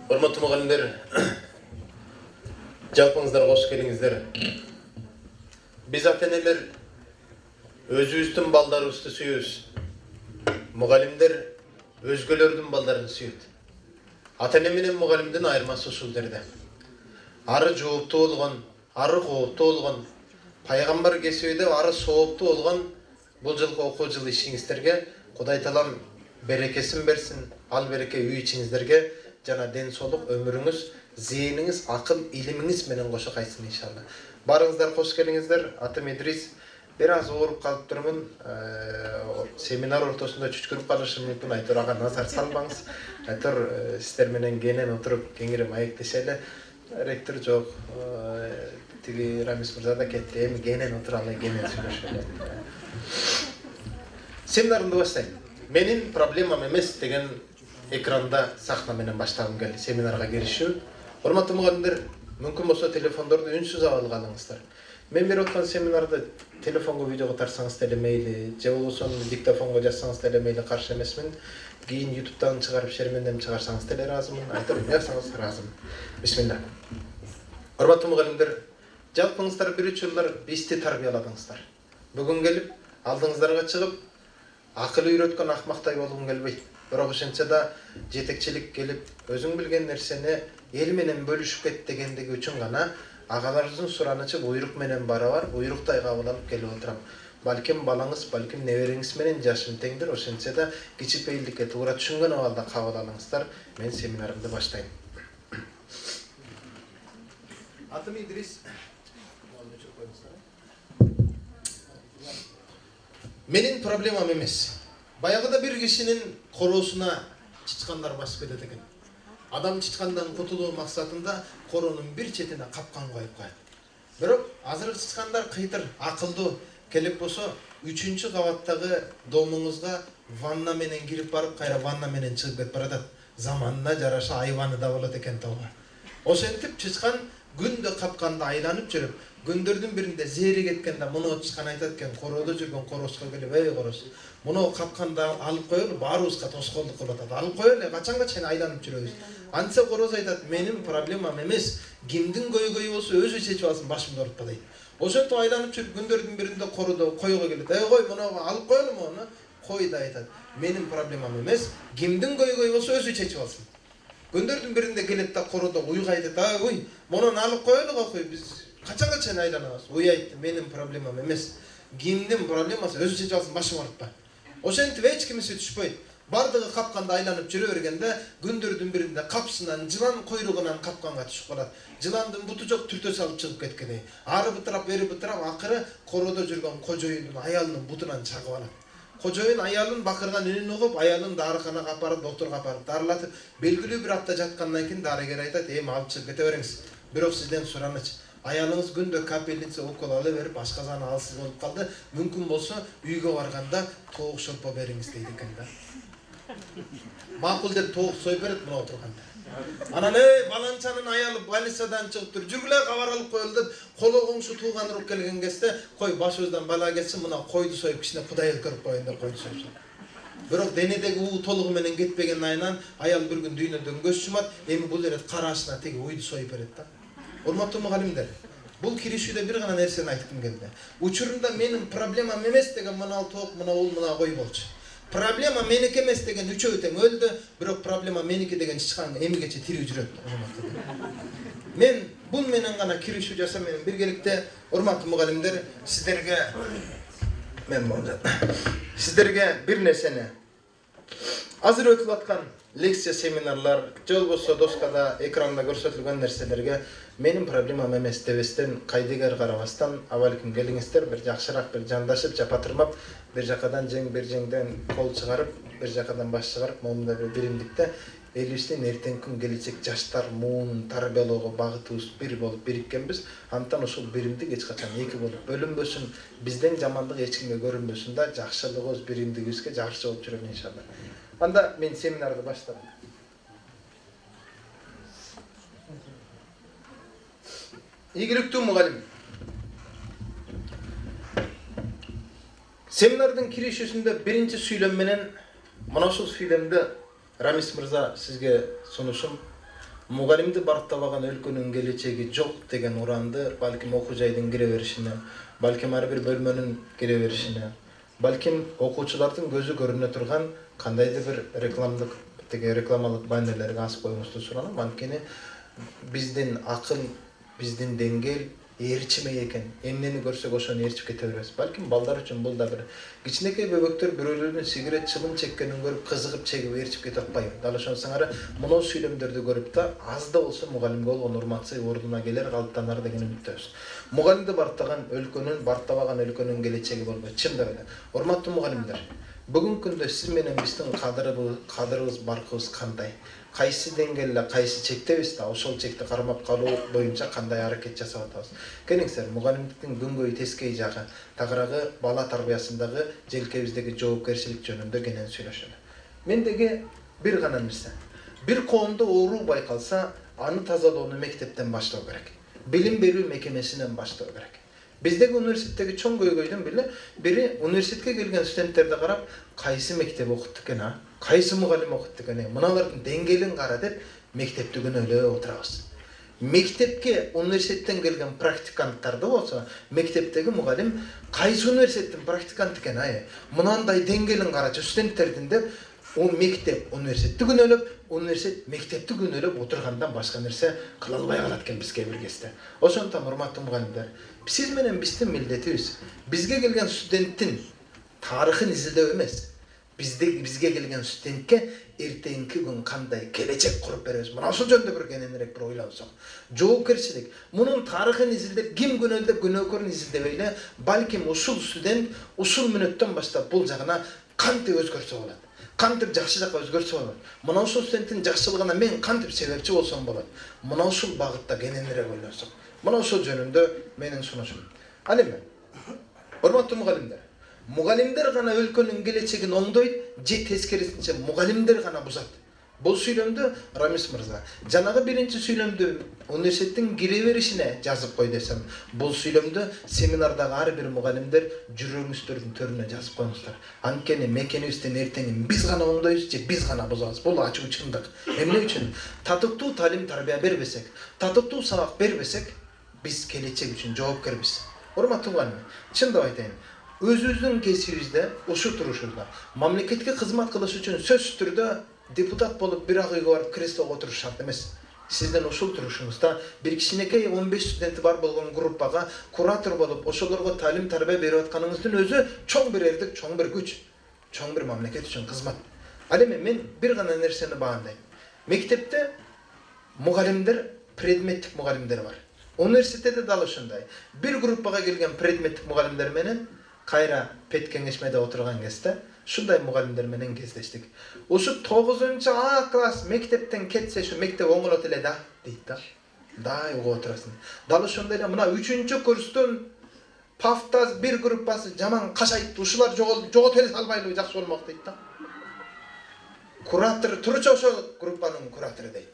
Урматтуу мугалимдер, жалпыңыздар кош келиңиздер. Биз ата-энелер өзүбүздүн балдарыбызды сүйөбүз. Мугалимдер өзгөлөрдүн балдарын сүйөт. Ата-эне менен мугалимдин айырмасы ушул жерде. Ары жооптуу болгон, ары кооптуу болгон, пайгамбар кесибиде ары сооптуу болгон бул жылкы окуу жылы ишиңиздерге Кудай Таалам берекесин берсин. Ал береке үй ичиңиздерге жана ден соолук, өмүрүңүз, зээниңиз, акыл, илимиңиз менен кошо кайтсын иншалла. Барыңыздар кош келиңиздер. Атым Идрис. Бир аз ооруп калып турмун. Семинар ортосунда чүчкүрүп калышым мүмкүн. Айтор ага назар салбаңыз. Айтор сиздер менен кенен отуруп кеңири маектешели. Ректор жок. Тиги Рамис мырза да кетти. Эми кенен отуралы, кенен сүйлөшөлү. Семинарымды баштайм. Менин проблемам эмес деген экранда сахна менен баштагым келди. Семинарга киришүү. Урматтуу мугалимдер, мүмкүн болсо телефондорду үнсүз алып алыңыздар. Мен берип аткан семинарды телефонго видеого тарсаңыз деле мейли, же болбосо диктофонго жазсаңыз деле мейли, каршы эмесмин. Кийин YouTube'дан чыгарып шермендем чыгарсаңыз деле ыраазымын. Айтып жазсаңыз ыраазымын. Бисмилла. Урматтуу мугалимдер, жалпыңыздар бир учурлар бизди тарбияладыңыздар. Бүгүн келип, алдыңыздарга чыгып, акыл үйрөткөн акмактай болгум келбейт. Бирок ошентсе да жетекчилик келип, өзүң билген нерсени эл менен бөлүшүп кет дегендиги үчүн гана агаларыбыздын суранычы буйрук менен барабар, буйруктай кабыл алып келип отурам. Балким балаңыз, балким небериңиз менен жашым теңдир, ошентсе да кичипейилдикке туура түшүнгөн абалда кабыл алыңыздар. Мен семинарымды баштайм. Атым Идрис. Менин проблемам эмес. Баягыда бир кишинин короосуна чычкандар басып кетет экен. Адам чычкандан кутулуу максатында коронун бир четине капкан коюп коет. Бирок азыркы чычкандар кыйтыр, акылдуу. Келип болсо 3-чү кабаттагы домуңузга ванна менен кирип барып, кайра ванна менен чыгып кетип баратат. Заманына жараша айваны да болот экен тооба. Ошентип чычкан күндө капканда айланып жүрүп, күндөрдүн биринде зери кеткенде муну чычкан айтат экен, короодо жүргөн корооско келип, "Эй короос, муну капканда алып коелу, баарыбызга тоскоолдук кылып атат. Алып коелу, качанга чейин айланып жүрөбүз." Антсе короос айтат, "Менин проблемам эмес, кимдин көйгөйү болсо өзү чечип алсын, башымды оорутпа" дейт. Ошентип айланып жүрүп күндөрдүн биринде кородо койго келет. "Эй кой, муну алып коелу муну?" Кой да айтат, "Менин проблемам эмес, кимдин көйгөйү болсо өзү чечип алсын." Күндөрдүн биринде келет да кородо уйга айтат, "Ай, уй, мунун алып коелу кокуй, биз качанга чейин айланабыз?" Уй айтты, "Менин проблемам эмес, кимдин проблемасы өзү чечип алсын, башымды оорутпа." Ошентип эч кимиси түшпөйт. Бардыгы капканда айланып жүрө бергенде күндөрдүн биринде капсынан жылан койругунан капканга түшүп калат. Жыландын буту жок, түртө салып чыгып кеткендей. Ары бытырап, бери бытырап, акыры кородо жүргөн кожоюндун аялынын бутунан чагып алат. Кожоюн аялын бакырган үнүн угуп, аялын дарыканага апарып, доктурга апарып дарылатып, белгилүү бир апта жаткандан кийин дарыгер айтат, "Эми алып чыгып кете бериңиз. Бирок сизден сураныч, аялыңыз күндө капельница укол ала берип, ашказаны алсыз болуп калды. Мүмкүн болсо үйгө барганда тоок шорпо бериңиз" дейт экен да. Макул деп тоок союп берет мына отурганда. Анан баланчанын аялы больницадан чыгып тур, "Жүргүлө кабар алып коелу" деп коло коңшу тууган уруп келген кезде, "Кой, башыбыздан бала кетсин, мына койду союп кичине кудайлык көрүп коеюн" деп койду союп. Бирок денедеги уу толугу менен кетпеген айынан аял бир күн дүйнөдөн көз жумат, эми бул эле карашына теги уйду союп берет да. Урматтуу мугалимдер, бул киришүүдө бир гана нерсени айткым келди. Учурунда менин проблемам эмес деген мына тоок, мына ул, мына кой болчу. Проблема меники эмес деген үчөө тең өлдү, бирок проблема меники деген чычкан эмигече тирүү жүрөт. Мен бул менен гана киришүү жасам. Менен биргеликте урматтуу мугалимдер, сиздерге бир нерсени азыр өтүп аткан лекция семинарлар, же болбосо доскада, экранда көрсөтүлгөн нерселерге менин проблемам эмес дебестен, кайдыгер карабастан, абалким келиңиздер, бир жакшыраак бир жандашып, жапатырмап, бир жакадан жең, бир жеңден кол чыгарып, бир жакадан баш чыгарып, момундай бир биримдикте элибиздин эртеңки күн келечек жаштар муунун тарбиялоого багытыбыз бир болуп бириккенбиз. Антан ушул биримдик эч качан эки болуп бөлүнбөсүн, бизден жамандык эч кимге көрүнбөсүн да, жакшылыгыбыз, биримдигибизге жакшы болуп жүрөлү иншалла. Анда мен семинарды баштадым. Ийгиликтүү мугалим, семинардын киришүүсүндө биринчи сүйлөм менен мына ушул сүйлөмдү Рамис мырза сизге сунушум. мугалимди бартабаган өлкөнүн келечеги жок деген уранды балким окуу жайдын кире беришине, балким ар бир бөлмөнүн кире беришине, балким окуучулардын көзү көрүнө турган кандайдыр бир рекламалык баннерлерге асып коюңузду суранам. Анткени биздин акыл, биздин деңгэл ээрчимей экен. Эмнени көрсөк ошону ээрчип кете беребиз. Балким балдар үчүн бул да бир кичинекей бөбөктөр бирөөлөрдүн сигарет чыбын чеккенин көрүп кызыгып чегип ээрчип кетип атпайбы. Дал ошонусуңар мынау сүйлөмдөрдү көрүп да аз да болсо мугалимге болгон урматсы ордуна келер, калыптанар деген үмүттөбүз. Мугалимди бартабаган өлкөнүн келечеги болбойт. Чындап эле. Урматтуу мугалимдер, бүгүнкү күндө сиз менен биздин кадырыбыз, баркыбыз кандай? Кайсы деңгээлде, кайсы чектебиз да ошол чекти кармап калуу боюнча кандай аракет жасап атабыз? Келиңиздер, мугалимдиктин күнгөй тескей жагы, тагыраагы бала тарбиясындагы желкебиздеги жоопкерчилик жөнүндө кенен сүйлөшөлү. Мендеги бир гана нерсе. Бир коомдо оору байкалса, аны тазалоону мектептен баштоо керек. Билим берүү мекемесинен баштоо керек. Биздеги университеттеги чоң көйгөйдүн бири университетке келген студенттерди карап, кайсы мектеп окутту экен, кайсы мугалим окутту экен, мыналардын деңгээлин кара деп мектепти күнөөлөп отурабыз. Мектепке университеттен келген практиканттарды болсо, мектептеги мугалим кайсы университеттин практиканты экен, мынандай деңгээлин карачы студенттердин деп, мектеп университетти күнөөлөп, университет мектепти күнөөлөп отургандан башка нерсе кыла албай калат экен бизге бир кезде. Ошондон урматтуу мугалимдер, сиз менен биздин милдетибиз бизге келген студенттин тарыхын изилдөө эмес, бизге келген студентке эртеңки күн кандай келечек куруп беребиз. Мына ошол жөнүндө бир кененирээк бир ойлонсок. Жоопкерчилик, мунун тарыхын изилдеп, ким күнөөдө күнөөкөрүн изилдебей эле, балким ушул студент ушул мүнөттөн баштап бул жагына кантип өзгөрсө болот? Кантип жакшы жакка өзгөрсө болот? Мына ушул студенттин жакшылыгына мен кантип себепчи болсом болот? Мына ушул багытта кененирээк ойлонсок. Мына ошол жөнүндө менин сунушум. Ал эми, урматтуу мугалимдер, мугалимдер гана өлкөнүн келечегин оңдойт, же тескерисинче мугалимдер гана бузат. Бул сүйлөмдү Рамис мырза, жанагы биринчи сүйлөмдү университеттин кире беришине жазып кой десем, бул сүйлөмдү семинардагы ар бир мугалимдер жүрөгүңүздөрдүн төрүнө жазып коюңуздар. Анткени мекенибиздин эртеңин биз гана оңдойбуз же биз гана бузабыз. Бул ачуу чындык. Эмне үчүн? Татыктуу талим тарбия бербесек, татыктуу сабак бербесек, биз келечек үчүн жоопкербиз. Урматтуу мугалим, чындап айтайын, өзүбүздүн кесибибизде, ушу турушубузда мамлекетке кызмат кылыш үчүн сөзсүз түрдө депутат болуп бир ак үйгө барып креслого отуруш шарт эмес. Сиздин ушул турушуңузда бир кичинекей 15 студенти бар болгон группага куратор болуп, ошолорго талим тарбия берип атканыңыздын өзү чоң бир эрдик, чоң бир күч, чоң бир мамлекет үчүн кызмат. Ал эми мен бир гана нерсени баандайм. Мектепте мугалимдер, предметтик мугалимдер бар. Университетте дал ошондой. Бир группага келген предметтик мугалимдер менен кайра пет кеңешмеде отурган кезде ушундай мугалимдер менен кездештик. Ушу 9-А класс мектептен кетсе, шу мектеп оңолот эле да, дейт да. Дай угуп отурасың. Дал ошондой эле мына 3-курстун пафтаз бир группасы жаман кашайт, ушулар жогот эле салбайлыбы, жакшы болмок дейт да. Куратор турчу ошол группанын куратору дейт.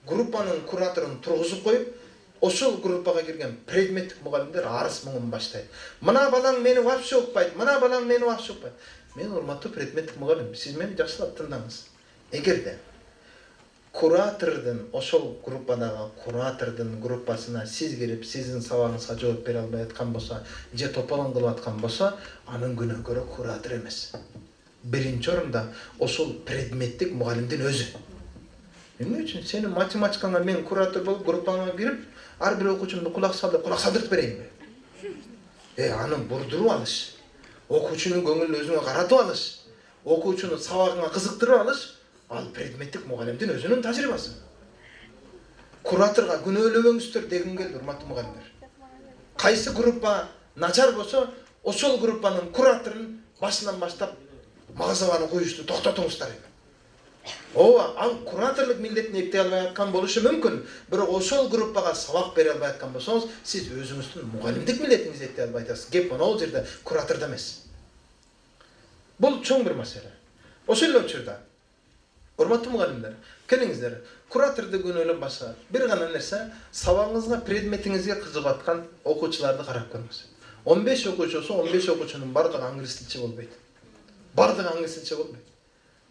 Группанын кураторун тургузуп коюп, ошол группага кирген предметтик мугалимдер арыз муңун баштайт. Мына балаң мени вообще укпайт, мына балаң мени вообще укпайт. Мен урматтуу предметтик мугалим, сиз мени жакшылап тыңдаңыз. Эгерде куратордун ошол группадагы куратордун группасына сиз кирип, сиздин сабагыңызга жооп бере албай аткан болсо, же тополоң кылып аткан болсо, анын күнөөкөрү куратор эмес. Биринчи орунда ошол предметтик мугалимдин өзү. Эмне үчүн сенин математикаңа мен куратор болуп группаңа кирип, ар бир окуучумду кулак салдыртып берейинби? Аны бурдуруп алыш. Окуучунун көңүлүн өзүңө каратып алыш, окуучуну сабагыңа кызыктырып алыш, ал предметтик мугалимдин өзүнүн тажрыйбасы. Кураторго күнөөлөбөңүздөр дегим келди, урматтуу мугалимдер. Кайсы группа начар болсо, ошол группанын кураторун башынан баштап мага коюшту токтотуңуздар. Ооба, ал кураторлук милдетин эптей албай аткан болушу мүмкүн, бирок ошол группага сабак бере албай аткан болсоңуз, сиз өзүңүздүн мугалимдик милдетиңизди эптей албай атасыз. Кеп ал жерде куратордо эмес. Бул чоң бир маселе. Ошол эле учурда, урматтуу мугалимдер, келиңиздер, кураторду күнөөлөп баша. Бир гана нерсе, сабагыңызга, предметиңизге кызыгып аткан окуучуларды карап көрүңүз. 15 окуучусу, 15 окуучунун бардыгы англис тилчи болбойт. Бардыгы англис тилчи болбойт.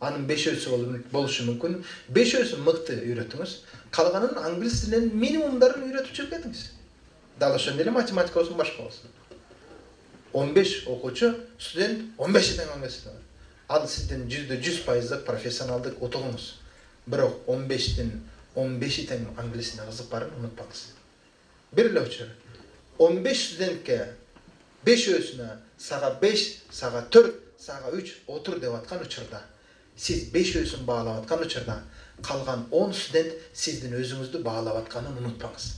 Анын 5-өөсү болушу мүмкүн. 5-өөсүн мыкты үйрөтүңүз. Калганын англис тилинин минимумдарын үйрөтүп чыгып кетиңиз. Дал ошондой эле математика болсун, башка болсун. 15 окуучу, студент 15 тең англис тили. Ал сиздин 100% профессионалдык утугуңуз. Бирок 15тин 15 тең англисине кызык барын унутпаңыз. Бир эле учур. 15 студентке 5-өөсүнө сага 5, сага 4, сага 3 отур деп аткан учурда, сиз 5-өөсүн баалап аткан учурда, калган 10 студент сиздин өзүңүздү баалап атканын унутпаңыз.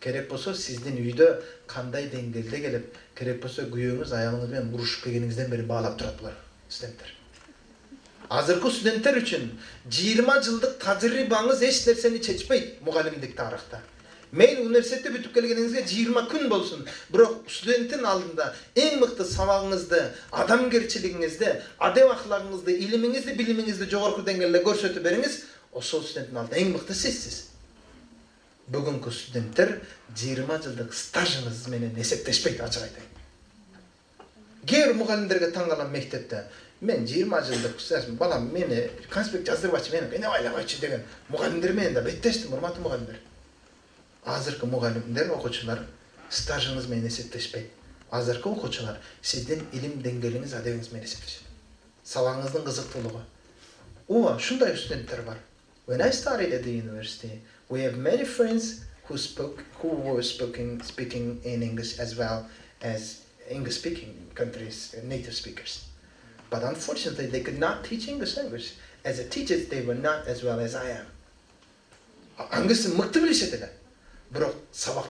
Керек болсо сиздин үйдө кандай деңгээлде келип, керек болсо күйөөңүз аягыңыз менен урушуп келгениңизден бери баалап турат булар студенттер. Азыркы студенттер үчүн 20 жылдык тажрыйбаңыз эч нерсени чечпейт мугалимдик тарыхта. Мейли университетте бүтүп келгениңизге 20 күн болсун, бирок студенттин алдында эң мыкты сабагыңызды, адамгерчилигиңизди, адеп аклагыңызды, илимиңизди, билимиңизди жогорку деңгээлде көрсөтүп бериңиз, ошол студенттин алдында эң мыкты сизсиз. Бүгүнкү студенттер 20 жылдык стажыңыз менен эсептешпейт, ачык айтайын. Кээ бир мугалимдерге таң калам мектепте. Мен 20 жылдык стажым, балам мени конспект жаздырбачы, мени эне байлабачы деген мугалимдер менен да беттештим, урматтуу мугалимдер. Азыркы мугалимдер, окуучулар стажыңыз менен эсептешпейт. Азыркы окуучулар сиздин илим деңгээлиңиз, адебиңиз менен эсептешет. Сабагыңыздын кызыктуулугу. Ооба, ушундай студенттер бар. When I started at the university, we have many friends who were speaking in English as well as English-speaking countries, native speakers. But unfortunately, they could not teach English language. As a teacher, they were not as well as I am. Англисин мыкты билишет эле. Бирок сабак